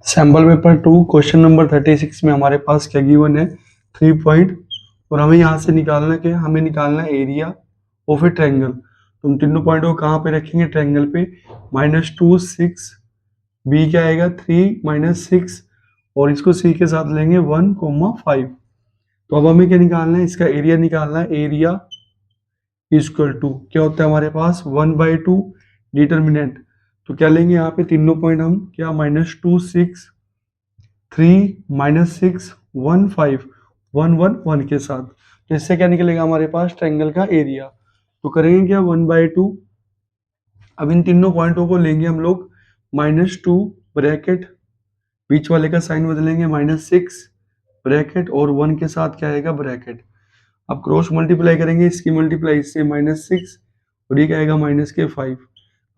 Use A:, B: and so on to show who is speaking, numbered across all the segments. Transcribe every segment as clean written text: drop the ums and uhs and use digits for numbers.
A: Sample paper 2 question number 36 में हमारे पास क्या गिवन है 3 पॉइंट और हमें यहाँ से निकालना क्या है, हमें निकालना है एरिया ऑफ ए ट्रायंगल। तो हम तीनों पॉइंट को कहाँ पे रखेंगे, ट्रायंगल पे। -2 6 बी क्या आएगा 3 - 6 और इसको सी के साथ लेंगे 1, 5। तो अब हमें क्या निकालना है, इसका एरिया निकालना है। एरिया इक्वल टू क्या होता है हमारे पास 1/2 डिटर्मिनेंट। तो क्या लेंगे यहाँ पे तीनों पॉइंट हम क्या -2 6 3 - 6 1 5 1 1 1 के साथ। तो इससे क्या निकलेगा हमारे पास ट्रायंगल का एरिया। तो करेंगे क्या 1/2। अब इन तीनों पॉइंटों को लेंगे हम लोग -2 ब्रैकेट, बीच वाले का साइन बदलेंगे -6 ब्रैकेट और 1 के साथ क्या आएगा ब्रैकेट। अब क्रॉस मल्टीप्लाई करेंगे, इसकी मल्टीप्लाई इससे -6 और ये क्या आएगा -5।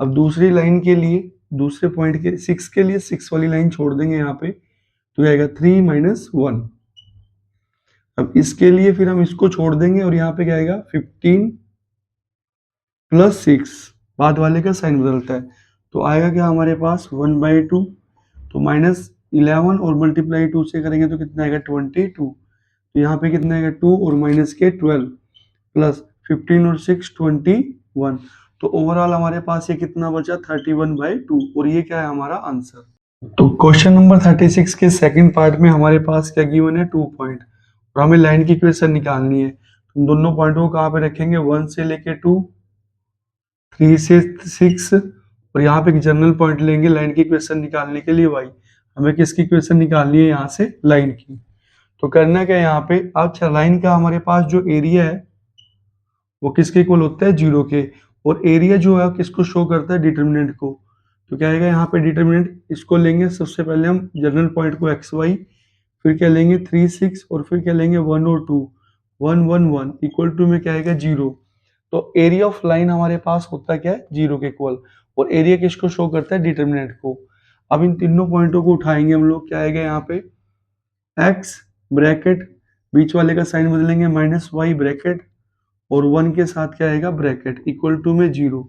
A: अब दूसरी लाइन के लिए, दूसरे पॉइंट के 6 के लिए 6 वाली लाइन छोड़ देंगे यहाँ पे, तो आएगा 3 - 1। अब इसके लिए फिर हम इसको छोड़ देंगे और यहाँ पे क्या आएगा 15 + 6, बाद वाले का साइन बदलता है तो आएगा क्या हमारे पास 1/2। तो -11 और मल्टीप्लाई 2 से करेंगे तो कितना आएगा 22। तो यहाँ पे कितना आएगा 2 और -12 प्लस 15 और 6 21। तो ओवरऑल हमारे पास ये कितना बचा 31/2 और ये क्या है हमारा आंसर। तो क्वेश्चन नंबर 36 के सेकंड पार्ट में हमारे पास क्या गिवन है 2 पॉइंट और हमें लाइन की इक्वेशन निकालनी है। तो दोनों पॉइंटों को कहाँ पे रखेंगे 1 से लेके 2, 3 से 6 और यहाँ पे जनरल पॉइंट लेंगे लाइन की इक्वेशन निकालने के लिए y। हमें किसकी इक्वेशन निकालनी है यहाँ से लाइन की। तो करना क्या यहाँ पे, अच्छा लाइन का हमारे पास जो एरिया है वो किसके इक्वल होता है 0 के, और एरिया जो है किसको शो करता है डिटर्मिनेंट को। तो क्या आएगा यहाँ पे डिटर्मिनेंट, इसको लेंगे सबसे पहले हम जनरल पॉइंट को xy, फिर क्या लेंगे 3 6 और फिर क्या लेंगे 1 और 2 1 1 1 इक्वल टू में क्या आएगा 0। तो एरिया ऑफ लाइन हमारे पास होता क्या है 0 के इक्वल, और एरिया किसको शो करता है डिटर्मिनेंट को। अब इन तीनों पॉइंटों को उठाएंगे हम लोग, क्या आएगा यहाँ पे x ब्रैकेट, बीच वाले का साइन बदलेंगे -y ब्रैकेट और 1 के साथ क्या आएगा ब्रैकेट इक्वल टू में 0।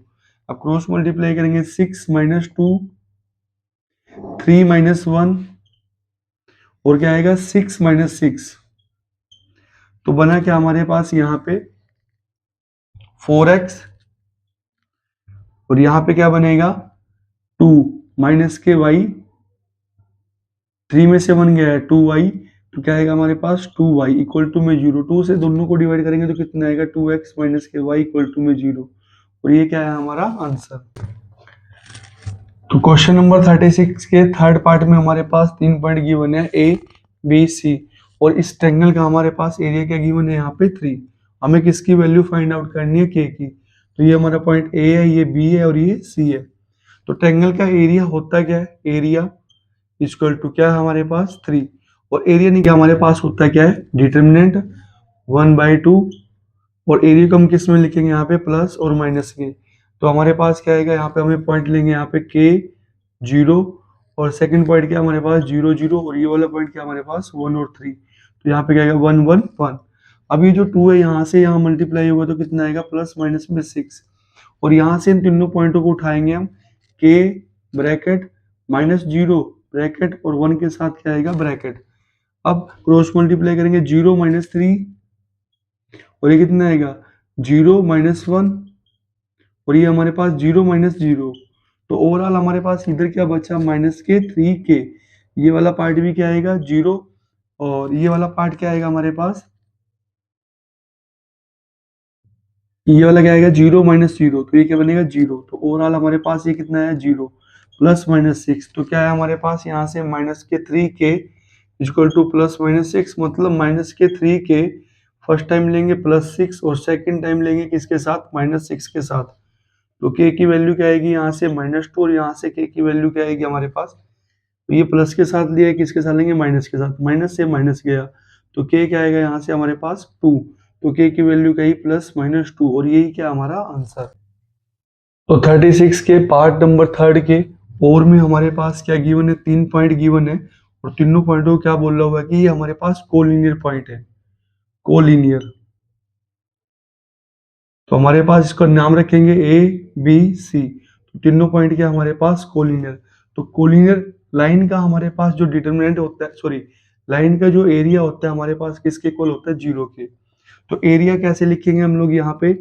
A: अब क्रॉस मल्टीप्लाई करेंगे 6 - 2 3 - 1 और क्या आएगा 6 - 6। तो बना क्या हमारे पास यहाँ पे 4x और यहाँ पे क्या बनेगा 2 माइनस के y, 3 में से 1 गया है 2y, तो क्या आएगा हमारे पास 2y इक्वल टू में 0। 2 से दोनों को डिवाइड करेंगे तो कितना आएगा 2x माइनस के y इक्वल टू में 0 और ये क्या है हमारा आंसर। तो क्वेश्चन नंबर 36 के थर्ड पार्ट में हमारे पास 3 पॉइंट गिवन है a b c और इस ट्रायंगल का हमारे पास एरिया क्या गिवन है यहाँ पे 3। हमें किसकी वैल्यू फाइंड आउट करनी है k की। तो ये हमारा पॉइंट a है, ये b है और ये c है। तो ट्रायंगल का एरिया होता क्या है, एरिया इक्वल टू क्या है हमारे पास 3 और एरिया नहीं क्या हमारे पास होता क्या है डिटर्मिनेंट 1/2 और एरिया को हम किस में लिखेंगे यहाँ पे प्लस और माइनस के। तो हमारे पास क्या आएगा यहाँ पे हमें पॉइंट लेंगे यहाँ पे k 0 और सेकंड पॉइंट क्या हमारे पास 0 0 और ये वाला पॉइंट क्या हमारे पास 1 और 3। तो यहाँ पे क्या आएगा 1 1 1। अब ये जो 2 है यहाँ से यहाँ मल्टीप्लाई होगा तो कितना आएगा प्लस माइनस में 6 और यहाँ से इन तीनों पॉइंटों को उठाएंगे हम k ब्रैकेट -0 ब्रैकेट और 1 के साथ क्या आएगा ब्रैकेट। अब क्रॉस मल्टीप्लाई करेंगे 0 - 3 और ये कितना आएगा 0 - 1 और ये हमारे पास 0 - 0। तो ओवरऑल हमारे पास इधर क्या बचा -3k। ये वाला पार्ट भी क्या आएगा 0 और ये वाला पार्ट क्या आएगा हमारे पास, ये वाला क्या आएगा 0 - 0 तो ये क्या बनेगा 0। तो ओवरऑल हमारे पास ये कितना है 0 प्लस -6। तो क्या है हमारे पास यहाँ से -3k इक्वल टू प्लस -6 मतलब -3k फर्स्ट टाइम लेंगे +6 और सेकंड टाइम लेंगे किसके साथ -6 के साथ। तो k की वैल्यू क्या आएगी यहाँ से -2 और यहाँ से k की वैल्यू क्या आएगी हमारे पास, तो ये प्लस के साथ लिया है किसके साथ लेंगे माइनस के साथ, माइनस से माइनस गया तो k क्या आएगा यहाँ से हमारे पास 2। तो k की वैल्यू क्या है +-2 और यही क्या हमारा आंसर। तो 36 के पार्ट नंबर थर्ड के और में हमारे पास क्या गिवन है 3 पॉइंट गिवन है और तीनों पॉइंटों को क्या बोल रहा हुआ है कि ये हमारे पास कोलिनियर पॉइंट है, कोलिनियर। तो हमारे पास इसका नाम रखेंगे A B C। तो तीनों पॉइंट क्या हमारे पास कोलिनियर। तो कोलिनियर लाइन का हमारे पास जो डिटरमिनेंट होता है, सॉरी, लाइन का जो एरिया होता है हमारे पास किसके इक्वल होता है, 0 के। तो एरिया कैसे लिखेंगे हम लोग यहाँ पे,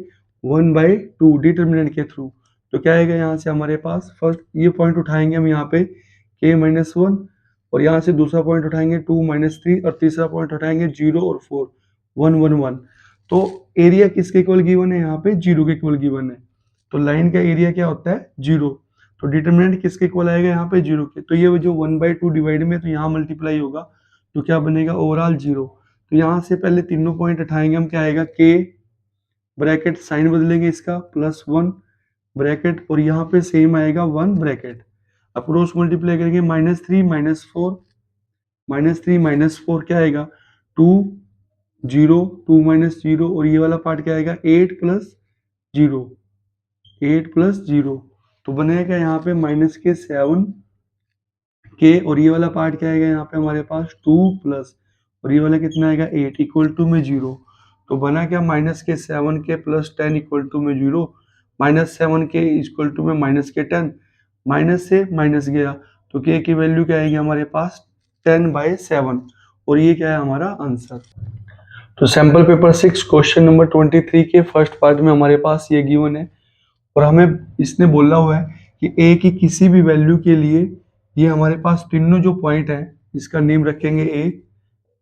A: 1/2 डिटरमिनेंट के थ्रू। तो क्या आएगा यहाँ से हमारे पास, फर्स्ट ये पॉइंट उठाएंगे हम यहाँ पे k-1, और यहाँ से दूसरा पॉइंट उठाएंगे 2-3, और तीसरा पॉइंट उठाएंगे 0 और 4, 1-1-1। तो एरिया किसके इक्वल गिवन है, यहाँ पे 0 के इक्वल गिवन है। तो लाइन का एरिया क्या होता है, 0। तो डिटरमिनेंट किसके इक्वल आएगा यहाँ पे, 0 के। तो ये जो 1/2 डिवाइड में, तो यहाँ मल्टीप्लाई होगा, तो क्या बनेगा, ओवरऑल 0। तो यहाँ से पहले तीनों पॉइंट उठाएंगे हम, क्या आएगा, k ब्रैकेट, साइन बदलेंगे इसका, +1 ब्रैकेट, और यहाँ पे सेम आएगा 1 ब्रैकेट। अब क्रॉस मल्टीप्लाई करेंगे, -3 -4, -3 -4 क्या आएगा, 2 0 2 -0, और ये वाला पार्ट क्या आएगा, 8 + 0, 8 + 0। तो बनेगा यहाँ पे -7 के, और ये वाला पार्ट क्या आएगा यहाँ पे हमारे पास 2 प्लस, और ये वाला कितना आएगा, 8 इक्वल टू में 0। तो बना क्या, -7 के + 10 इक्वल टू में 0, -7 के इक्वल टू में -10, माइनस से माइनस गया, तो के की वैल्यू क्या आएगी हमारे पास, 10/7, और ये क्या है हमारा आंसर। तो सैंपल पेपर 6 क्वेश्चन नंबर 23 के फर्स्ट पार्ट में हमारे पास ये गिवन है, और हमें इसने बोला हुआ है कि ए की किसी भी वैल्यू के लिए ये हमारे पास तीनों जो पॉइंट है, इसका नेम रखेंगे ए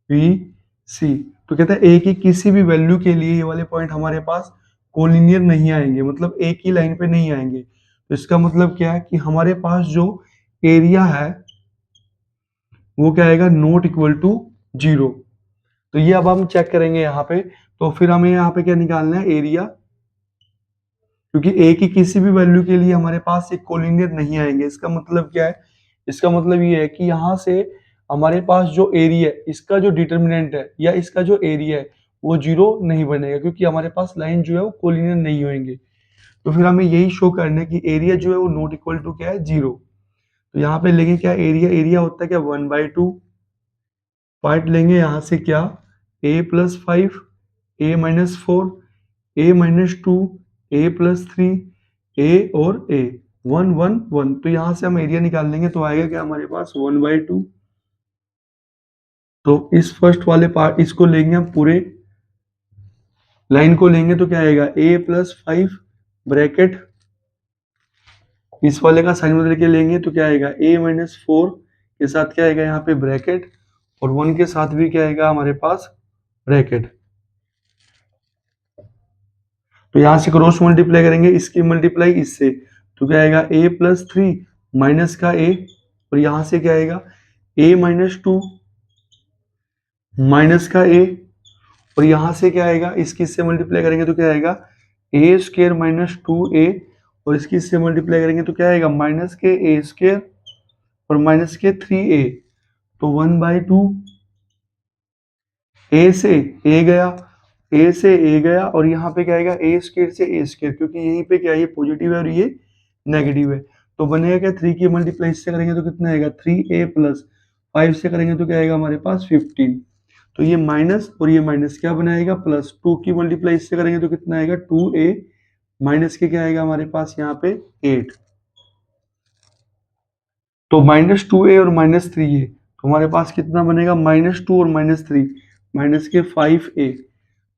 A: बी सी। तो कहता है ए की किसी भी वैल्यू के लिए ये वाले पॉइंट हमारे पास कोलिनियर नहीं आएंगे, मतलब एक ही लाइन पे नहीं आएंगे। तो इसका मतलब क्या है कि हमारे पास जो एरिया है वो क्या आएगा, नॉट इक्वल टू 0। तो ये अब हम चेक करेंगे यहाँ पे। तो फिर हमें यहाँ पे क्या निकालना है, एरिया, क्योंकि ए की किसी भी वैल्यू के लिए हमारे पास एक कोलिनियर नहीं आएंगे। इसका मतलब क्या है, इसका मतलब ये है कि यहाँ से हमारे पास जो एरिया है, इसका जो डिटर्मिनेंट है या इसका जो एरिया है वो 0 नहीं बनेगा, क्योंकि हमारे पास लाइन जो है वो कोलिनियर नहीं होंगे। तो फिर हमें यही शो करना है कि एरिया जो है वो नॉट इक्वल टू क्या है, 0। तो यहाँ पे लेंगे क्या, एरिया, एरिया होता है क्या, 1/2, पार्ट लेंगे यहाँ से क्या, a+5, a-4, a-2, a+3, a और a, 1 1 1। तो यहाँ से हम एरिया निकाल लेंगे, तो आएगा क्या हमारे पास, 1/2। तो इस फर्स्ट वाले पार्ट, इसको लेंगे हम पूरे लाइन को लेंगे, तो क्या आएगा, a+5 ब्रैकेट, इस वाले का साइन बदल के लेंगे तो क्या आएगा, a-4 के साथ क्या आएगा यहाँ पे ब्रैकेट, और 1 के साथ भी क्या आएगा हमारे पास ब्रैकेट। तो यहां से क्रॉस मल्टीप्लाई करेंगे, इसकी मल्टीप्लाई इससे, तो क्या आएगा, a+3 माइनस का a, और यहां से क्या आएगा, a-2 माइनस का a, और यहां से क्या आएगा, इसकी इससे मल्टीप्लाई करेंगे तो क्या आएगा, a² - 2a, और इसकी इससे मल्टीप्लाई करेंगे तो क्या आएगा, -a² और -3a। तो 1/2, a से a गया, a से a गया, और यहाँ पे क्या आएगा, a² से a², क्योंकि यहीं पे क्या है, ये पॉजिटिव है और ये नेगेटिव है। तो बनेगा क्या, 3 की मल्टीप्लाई इससे करेंगे तो कितना आएगा, 3a + 5 से करेंगे तो क्या आएगा हमारे पास 15। तो ये माइनस और ये माइनस क्या बनाएगा, प्लस। 2 की मल्टीप्लाई इससे करेंगे तो कितना आएगा, 2a माइनस के क्या आएगा हमारे पास यहाँ पे 8। तो -2a और -3a, तो हमारे पास कितना बनेगा, -2 और -3, माइनस के 5a,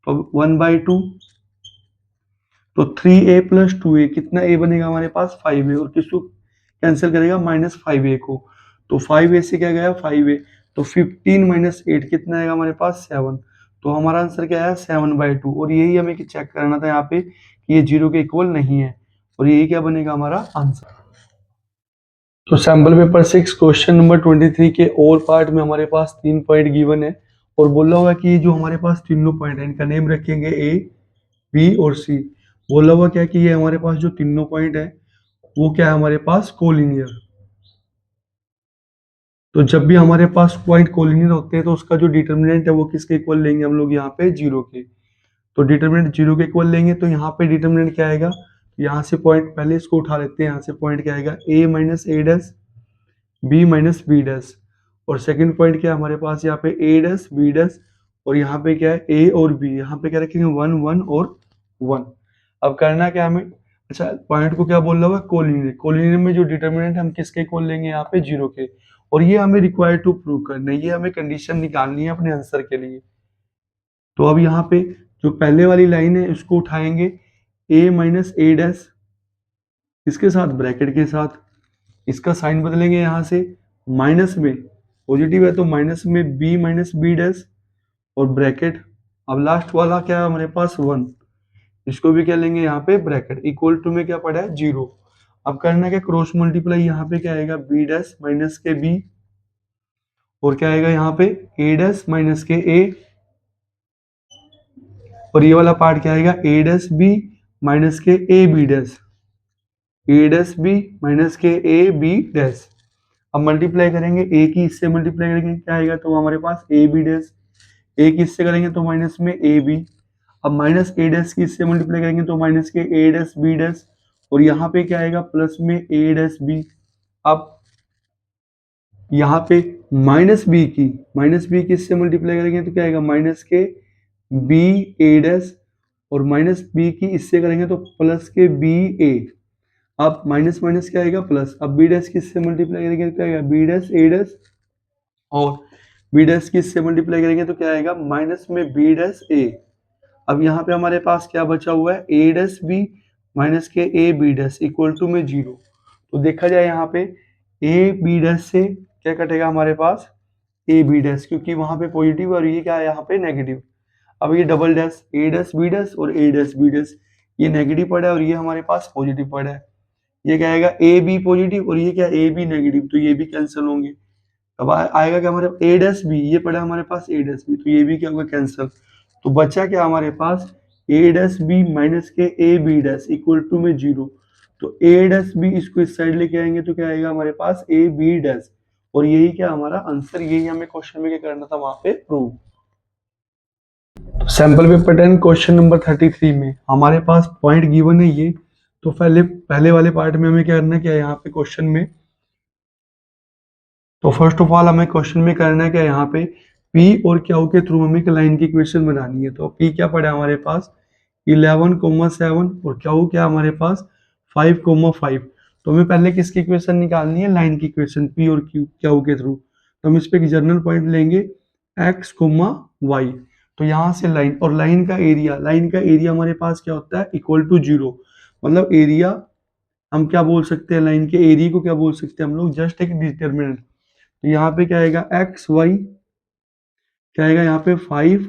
A: तो 1/2। तो 3a + 2a, कितना a बनेगा हमारे पास 5a, और किसको कैंसिल करेगा, -5a को। तो 5a से क्या गया 5a, तो 15 - 8 कितना आएगा हमारे पास 7। तो हमारा आंसर क्या है, 7/2। और यही हमें चेक करना था यहाँ पे कि ये 0 के इक्वल नहीं है, और यही क्या बनेगा हमारा आंसर। तो सैम्पल पेपर 6 क्वेश्चन नंबर 23 के और पार्ट में हमारे पास 3 पॉइंट गिवन है, और बोला हुआ कि जो हमारे पास तीनों पॉइंट है इनका नेम रखेंगे ए बी और सी। बोला हुआ क्या कि ये हमारे पास जो तीनों पॉइंट है वो क्या है हमारे पास कोलिनियर। तो जब भी हमारे पास पॉइंट कोलिनियर होते हैं तो उसका जो डिटर्मिनेंट है वो किसके इक्वल लेंगे हम लोग, यहाँ पे 0 के। तो डिटर्मिनेंट 0 के इक्वल लेंगे, तो यहाँ पे डिटर्मिनेंट क्या आएगा, यहाँ से पॉइंट पहले इसको उठा लेते हैं, यहाँ से पॉइंट क्या आएगा, a - a', b - b', और सेकंड पॉइंट क्या है हमारे पास यहाँ पे a', b', और यहाँ पे क्या है a और b, यहाँ पे क्या रखेंगे 1 1 और 1। अब करना क्या हमें, अच्छा पॉइंट को क्या बोल रहा हुआ, कोलिनियर। कोलिनियर में जो डिटर्मिनेंट हम किसके इक्वल लेंगे यहाँ पे 0 के, और ये हमें रिक्वायर टू प्रूव करना है, ये हमें कंडीशन निकालनी है अपने आंसर के लिए। तो अब यहाँ पे जो पहले वाली लाइन है इसको उठाएंगे a माइनस ए डैश, इसके साथ ब्रैकेट के साथ, इसका साइन बदलेंगे यहाँ से, माइनस में पॉजिटिव है तो माइनस में b माइनस बी डैश और ब्रैकेट। अब लास्ट वाला क्या है हमारे पास 1, इसको भी क्या लेंगे यहाँ पे ब्रैकेट, इक्वल टू में क्या पड़ा है 0। अब करना क्या, क्रॉस मल्टीप्लाई, यहाँ पे क्या आएगा b डैश माइनस के b और क्या आएगा यहाँ पे a dash minus k a, और ये वाला पार्ट क्या आएगा a dash b minus k a b dash, a dash b minus k a b dash. अब मल्टीप्लाई करेंगे, a की इससे मल्टीप्लाई करेंगे क्या आएगा, तो हमारे पास a b डैश, a की इससे करेंगे तो माइनस में a b, अब माइनस a डैश की इससे मल्टीप्लाई करेंगे तो minus k a dash b dash, और यहाँ पे क्या आएगा प्लस में a डैश b। अब यहाँ पे माइनस b की इससे मल्टीप्लाई करेंगे तो क्या आएगा माइनस के b a डैश, और माइनस b की इससे करेंगे तो प्लस के b a। अब माइनस माइनस क्या आएगा प्लस, अब b डैश की इससे मल्टीप्लाई करेंगे तो क्या आएगा b डैश a डैश, और b डैश की इससे मल्टीप्लाई करेंगे तो क्या आएगा माइनस में b डैश a। अब यहाँ पे हमारे पास क्या बचा हुआ है a dash b minus k a b dash equal to में 0। तो देखा जाए यहाँ पे a b डैश से क्या कटेगा हमारे पास a b डैश, क्योंकि वहां पे पॉजिटिव और ये क्या है यहाँ पे नेगेटिव। अब ये double dash a dash b dash और a डैश b डैश, ये नेगेटिव पड़ा है और ये हमारे पास पॉजिटिव पड़ा है, ये क्या आएगा ए बी पॉजिटिव और ये क्या ए बी नेगेटिव, तो ये भी कैंसिल होंगे। अब आएगा क्या हमारे ए डैश बी, ये पड़ा हमारे पास ए डैश बी, तो ये भी क्या होगा कैंसिल। तो बचा क्या हमारे पास a dash b minus k a b dash equal to में 0। तो ए डैश बी इसको इस साइड लेके आएंगे तो क्या आएगा हमारे पास ए बी डैश, और यही क्या हमारा आंसर, यही हमें क्वेश्चन में क्या करना था वहां पे prove. Sample paper 10 question number 33 में हमारे पास पॉइंट गिवन है ये। तो पहले वाले पार्ट में हमें क्या करना है, क्या यहाँ पे क्वेश्चन में, तो फर्स्ट ऑफ ऑल हमें क्वेश्चन में करना है क्या यहाँ पे P और Q के थ्रू हमें एक लाइन की इक्वेशन बनानी है। तो P क्या पड़ा है हमारे पास 11,7 और Q क्या हमारे पास 5,5। तो हमें पहले किसकी इक्वेशन निकालनी है, लाइन की इक्वेशन P और Q के थ्रू। तो हम इस पे एक जनरल पॉइंट लेंगे x, y। तो यहाँ से लाइन और लाइन का एरिया हमारे पास क्या होता है इक्वल टू 0। मतलब एरिया हम क्या बोल सकते हैं, लाइन के एरिया को क्या बोल सकते हैं हम लोग, जस्ट एक डिटर्मिनेंट। तो यहाँ पे क्या आएगा एक्स वाई, क्या आएगा यहाँ पे 5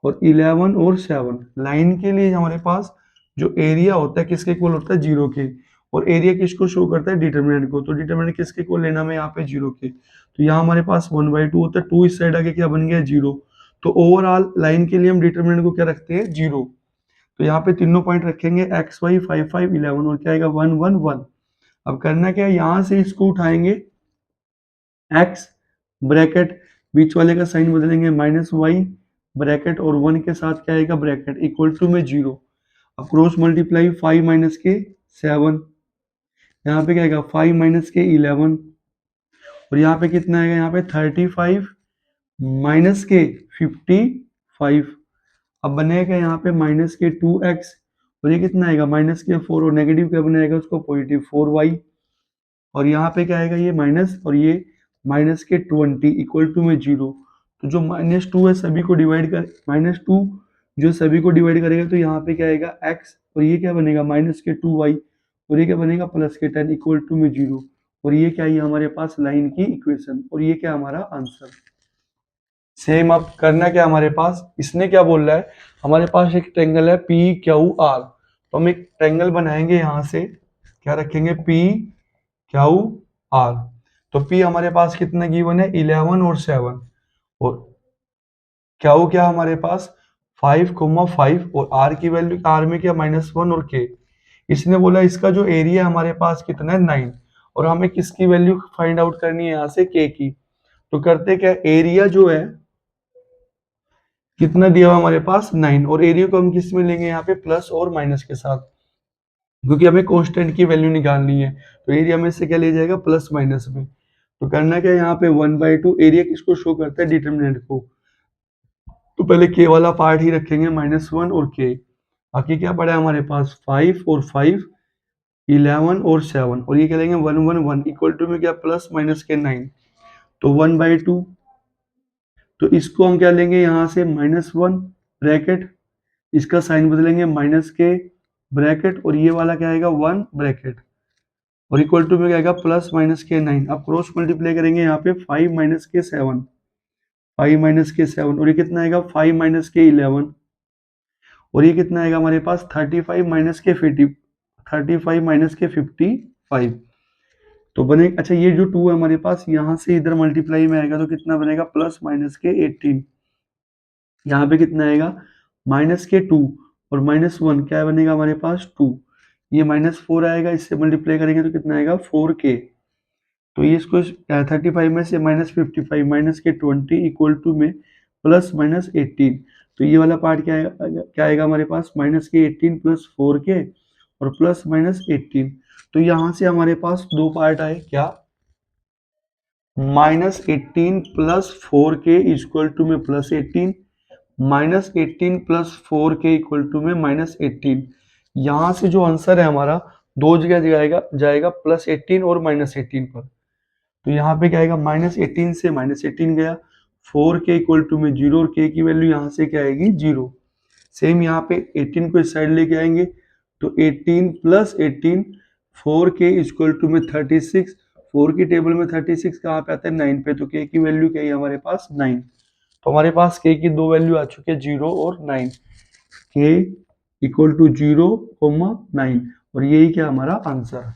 A: और 11 और 7। लाइन के लिए हमारे पास जो एरिया होता है किसके इक्वल होता है 0 के, और एरिया किसको शो करता है डिटर्मिनेंट को, तो डिटर्मिनेंट किसके इक्वल लेना है यहाँ पे 0 के। तो यहाँ हमारे पास 1/2 होता है, 2 इस साइड आके क्या बन गया 0। तो ओवरऑल लाइन के लिए हम डिटर्मिनेंट को क्या रखते हैं 0। तो यहाँ पे तीनों पॉइंट रखेंगे एक्स वाई 5 11 और क्या आएगा 1 1 1। अब करना क्या है, यहाँ से इसको उठाएंगे x ब्रैकेट, बीच वाले का साइन बदलेंगे माइनस वाई ब्रैकेट, और 1 के साथ क्या आएगा ब्रैकेट इक्वल टू में 0। अब क्रॉस मल्टीप्लाई 5 माइनस के 7, यहाँ पे क्या आएगा 5 माइनस के 11, और यहाँ पे कितना आएगा यहाँ पे 35 माइनस के 55। अब बनेगा यहाँ पे माइनस के 2x, और ये कितना आएगा माइनस के 4, और नेगेटिव क्या बनाएगा उसको पॉजिटिव 4y, और यहाँ पे क्या आएगा ये माइनस और ये माइनस के 20 इक्वल टू में 0। तो जो -2 है सभी को डिवाइड कर, -2 जो सभी को डिवाइड करेगा तो यहाँ पे क्या आएगा x, और ये क्या बनेगा माइनस के 2y, और ये क्या बनेगा प्लस के 10 इक्वल टू में 0। और ये क्या है हमारे पास लाइन की इक्वेशन, और ये क्या हमारा आंसर। सेम अब करना क्या हमारे पास, इसने क्या बोल रहा है, हमारे पास एक ट्रायंगल है पी क्यू आर। तो हम एक ट्रायंगल बनाएंगे, यहाँ से क्या रखेंगे पी क्यू आर। तो P हमारे पास कितना गिवन है 11 और 7, और क्यू क्या हमारे पास 5,5, और R की वैल्यू R में क्या -1 और K। इसने बोला इसका जो एरिया हमारे पास कितना है 9, और हमें किसकी वैल्यू फाइंड आउट करनी है यहाँ से K की। तो करते क्या, एरिया जो है कितना दिया हुआ हमारे पास 9, और एरिया को हम किस में लेंगे यहाँ पे प्लस और माइनस के साथ, क्योंकि हमें कांस्टेंट की वैल्यू निकालनी है। तो एरिया में से क्या ले जाएगा प्लस माइनस में। तो करना क्या यहाँ पे 1/2, एरिया किसको शो करता है डिटरमिनेंट को। तो पहले के वाला पार्ट ही रखेंगे -1 और के, बाकी क्या पड़ा है हमारे पास 5 और 5, 11 और 7, और ये क्या लेंगे 1 1 1 इक्वल टू में क्या प्लस माइनस के 9, तो 1/2। तो इसको हम क्या लेंगे यहाँ से -1 ब्रैकेट, इसका साइन बदलेंगे माइनस के ब्रैकेट, और ये वाला क्या आएगा 1 ब्रैकेट, और इक्वल टू में क्या आएगा प्लस माइनस के 9। अब क्रॉस मल्टीप्लाई करेंगे यहाँ पे 5 माइनस के 7, 5 माइनस के 7, और ये कितना आएगा 5 माइनस के 11, और ये कितना आएगा हमारे पास 35 माइनस के 50, 35 माइनस के 55। तो बने, अच्छा ये जो 2 है हमारे पास यहाँ से इधर मल्टीप्लाई में आएगा तो कितना बनेगा प्लस माइनस के 18, यहाँ पे कितना आएगा माइनस के 2 और -1 क्या बनेगा हमारे पास 2, ये -4 आएगा, इससे मल्टीप्लाई करेंगे तो कितना आएगा 4k। तो ये इसको 35 में से -55 माइनस के 20 इक्वल टू में प्लस माइनस 18। तो ये वाला पार्ट क्या आएगा हमारे पास माइनस के 18 प्लस 4k और प्लस माइनस 18। तो यहाँ से हमारे पास दो पार्ट आए, क्या -18 प्लस 4k इक्वल टू में plus 18, -18 plus 4k equal to में -18। यहाँ से जो आंसर है हमारा दो जगह जाएगा जाएगा +18 और -18 पर। तो यहाँ पे क्या आएगा -18 से -18 गया, 4k इक्वल टू में 0 और k की वैल्यू यहाँ से क्या आएगी 0। सेम यहाँ पे 18 को इस साइड लेके आएंगे तो 18 प्लस 18, 4k इक्वल टू में 36, 4 की टेबल में 36 कहाँ पे आता है 9 पे, तो k की वैल्यू क्या है हमारे पास 9। तो हमारे पास k की दो वैल्यू आ चुकी है 0 और 9, k इक्वल टू 0, 9, और यही क्या हमारा आंसर है।